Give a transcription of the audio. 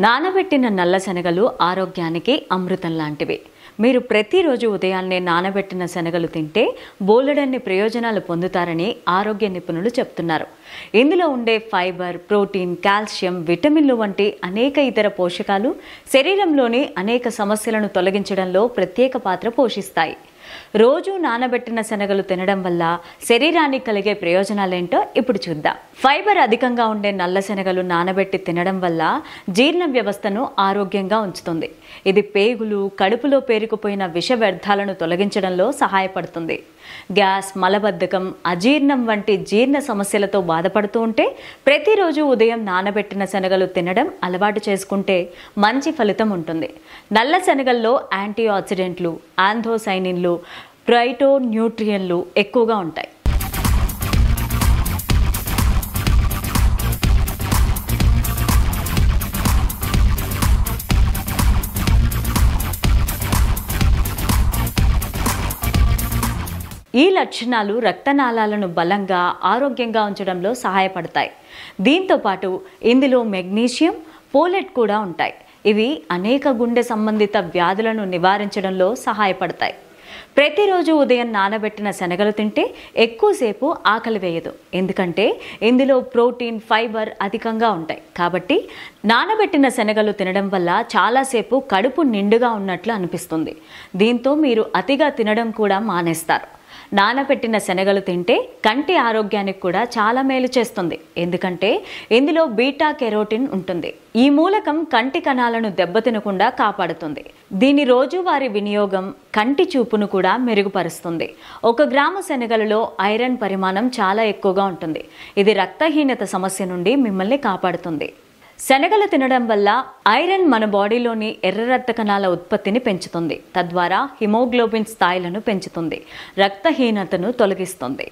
నానబెట్టిన నల్ల శనగలు ఆరోగ్యానికి అమృతం లాంటివి. మీరు ప్రతిరోజు ఉదయాన్నే నానబెట్టిన శనగలు తింటే బోలెడన్ని ప్రయోజనాలు పొందుతారని ఆరోగ్య నిపుణులు చెప్తున్నారు. ఇందులో ఉండే ఫైబర్, ప్రోటీన్, కాల్షియం, విటమిన్లు వంటి అనేక ఇతర పోషకాలు శరీరంలోని అనేక సమస్యలను తొలగించడంలో ప్రత్యేక పాత్ర పోషిస్తాయి. రోజు నానబెట్టిన శనగలు తినడం వల్ల శరీరానికి కలిగే ప్రయోజనాలేంటో ఇప్పుడు చూద్దాం. ఫైబర్ అధికంగా ఉండే నల్ల శనగలు నానబెట్టి తినడం వల్ల జీర్ణ వ్యవస్థను ఆరోగ్యంగా ఉంచుతుంది. ఇది పేగులు, కడుపులో పేరుకుపోయిన విష వ్యర్థాలను తొలగించడంలో సహాయపడుతుంది. గ్యాస్, మలబద్ధకం, అజీర్ణం వంటి జీర్ణ సమస్యలతో బాధపడుతూ ఉంటే ప్రతిరోజు ఉదయం నానబెట్టిన శనగలు తినడం అలవాటు చేసుకుంటే మంచి ఫలితం ఉంటుంది. నల్ల శనగల్లో యాంటీ ఆక్సిడెంట్లు, ఆంథోసైనిన్లు, ఫైటోన్యూట్రియన్లు ఎక్కువగా ఉంటాయి. ఈ లక్షణాలు రక్తనాళాలను బలంగా, ఆరోగ్యంగా ఉంచడంలో సహాయపడతాయి. దీంతో పాటు ఇందులో మెగ్నీషియం, ఫోలేట్ కూడా ఉంటాయి. ఇవి అనేక గుండె సంబంధిత వ్యాధులను నివారించడంలో సహాయపడతాయి. ప్రతిరోజు ఉదయం నానబెట్టిన శనగలు తింటే ఎక్కువసేపు ఆకలి వేయదు. ఎందుకంటే ఇందులో ప్రోటీన్, ఫైబర్ అధికంగా ఉంటాయి. కాబట్టి నానబెట్టిన శనగలు తినడం వల్ల చాలాసేపు కడుపు నిండుగా ఉన్నట్లు అనిపిస్తుంది. దీంతో మీరు అతిగా తినడం కూడా మానేస్తారు. నానబెట్టిన శనగలు తింటే కంటి ఆరోగ్యానికి కూడా చాలా మేలు చేస్తుంది. ఎందుకంటే ఇందులో బీటా కెరోటిన్ ఉంటుంది. ఈ మూలకం కంటి కణాలను దెబ్బతినకుండా కాపాడుతుంది. దీని రోజువారీ వినియోగం కంటి చూపును కూడా మెరుగుపరుస్తుంది. 1 గ్రాము శనగలలో ఐరన్ పరిమాణం చాలా ఎక్కువగా ఉంటుంది. ఇది రక్తహీనత సమస్య నుండి మిమ్మల్ని కాపాడుతుంది. శనగలు తినడం వల్ల ఐరన్ మన బాడీలోని ఎర్ర రక్త కణాల ఉత్పత్తిని పెంచుతుంది. తద్వారా హిమోగ్లోబిన్ స్థాయిలను పెంచుతుంది, రక్తహీనతను తొలగిస్తుంది.